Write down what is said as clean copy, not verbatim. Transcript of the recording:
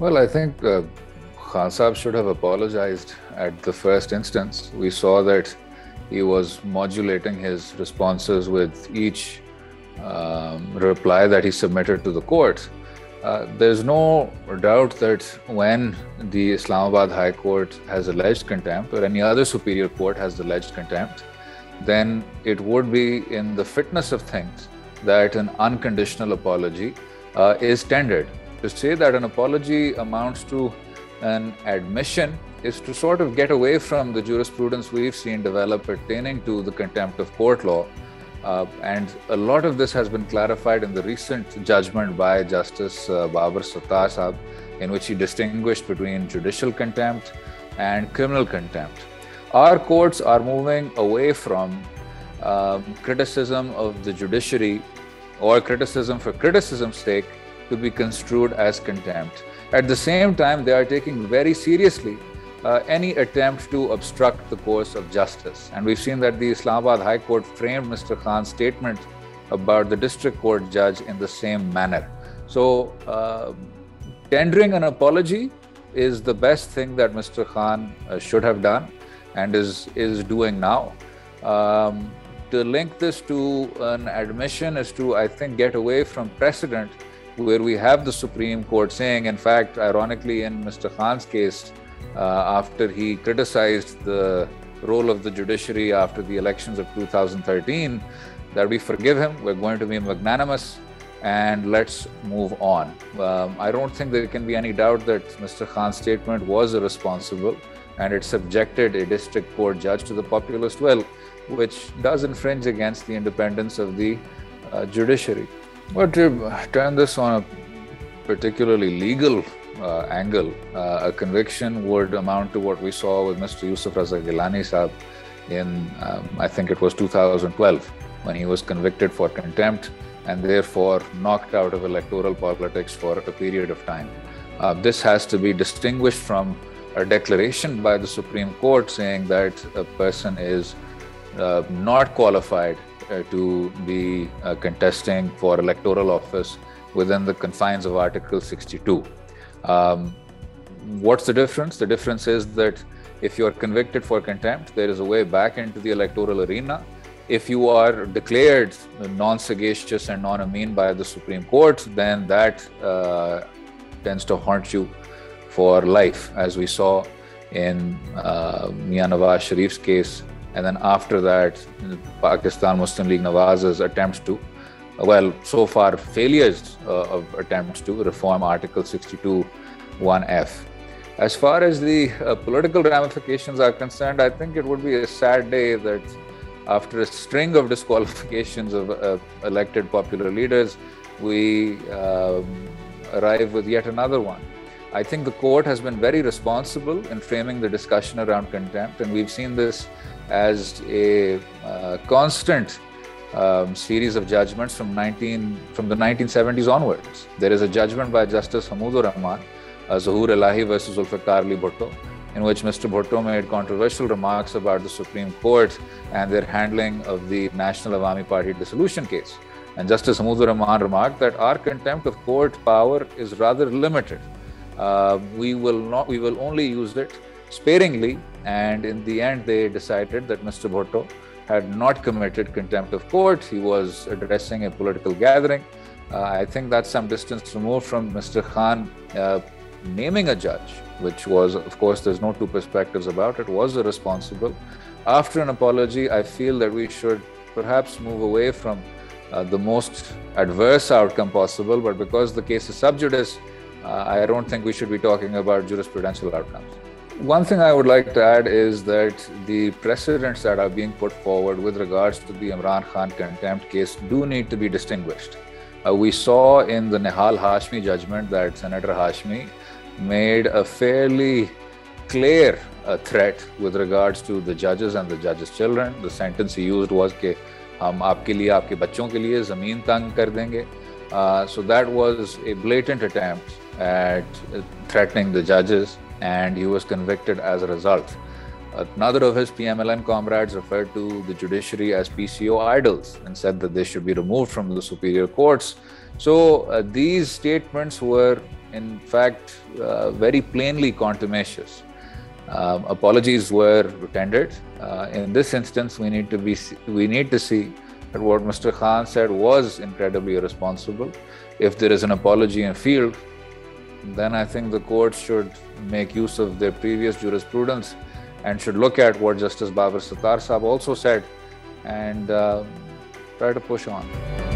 Well, I think Khan Saab should have apologized at the first instance. We saw that he was modulating his responses with each reply that he submitted to the court. There's no doubt that when the Islamabad High Court has alleged contempt or any other superior court has alleged contempt, then it would be in the fitness of things that an unconditional apology is tendered. To say that an apology amounts to an admission is to sort of get away from the jurisprudence we've seen develop pertaining to the contempt of court law. And a lot of this has been clarified in the recent judgment by Justice Babar Sattar Sahab, in which he distinguished between judicial contempt and criminal contempt. Our courts are moving away from criticism of the judiciary or criticism for criticism's sake to be construed as contempt. At the same time, they are taking very seriously any attempt to obstruct the course of justice. And we've seen that the Islamabad High Court framed Mr. Khan's statement about the district court judge in the same manner. So, tendering an apology is the best thing that Mr. Khan should have done and is doing now. To link this to an admission is to, I think, get away from precedent where we have the Supreme Court saying, in fact, ironically, in Mr. Khan's case, after he criticized the role of the judiciary after the elections of 2013, that we forgive him, we're going to be magnanimous, and let's move on. I don't think there can be any doubt that Mr. Khan's statement was irresponsible, and it subjected a district court judge to the populist will, which does infringe against the independence of the judiciary. But to turn this on a particularly legal angle, a conviction would amount to what we saw with Mr. Yusuf Raza Gilani Sahab in, I think it was 2012, when he was convicted for contempt and therefore knocked out of electoral politics for a period of time. This has to be distinguished from a declaration by the Supreme Court saying that a person is not qualified to be contesting for electoral office within the confines of Article 62. What's the difference? The difference is that if you are convicted for contempt, there is a way back into the electoral arena. If you are declared non-sagacious and non-ameen by the Supreme Court, then that tends to haunt you for life, as we saw in Mian Nawaz Sharif's case. And then after that, Pakistan Muslim League Nawaz's attempts to, so far failures of attempts to reform Article 62 1F. As far as the political ramifications are concerned, I think it would be a sad day that after a string of disqualifications of elected popular leaders, we arrive with yet another one. I think the court has been very responsible in framing the discussion around contempt, and we've seen this as a constant series of judgments from the 1970s onwards. There is a judgment by Justice Hamood Rahman, Zuhur Elahi versus Zulfikar Ali Bhutto, in which Mr. Bhutto made controversial remarks about the Supreme Court and their handling of the National Awami Party dissolution case. And Justice Hamood Rahman remarked that our contempt of court power is rather limited. We will only use it sparingly, and in the end they decided that Mr. Bhutto had not committed contempt of court. He was addressing a political gathering. I think that's some distance removed from Mr. Khan naming a judge, which was, of course, there's no two perspectives about it, was irresponsible. After an apology, I feel that we should perhaps move away from the most adverse outcome possible, but because the case is sub judice, I don't think we should be talking about jurisprudential outcomes. One thing I would like to add is that the precedents that are being put forward with regards to the Imran Khan contempt case do need to be distinguished. We saw in the Nihal Hashmi judgment that Senator Hashmi made a fairly clear threat with regards to the judges and the judges' children. The sentence he used was कि हम आपके लिए आपके बच्चों के लिए ज़मीन तंग कर देंगे. So that was a blatant attempt at threatening the judges, and he was convicted as a result. Another of his PMLN comrades referred to the judiciary as PCO idols and said that they should be removed from the superior courts. So these statements were in fact, very plainly contumacious. Apologies were tendered. In this instance, we need to see that what Mr. Khan said was incredibly irresponsible. If there is an apology in field, then I think the court should make use of their previous jurisprudence and should look at what Justice Babar Sattar Saab also said and try to push on.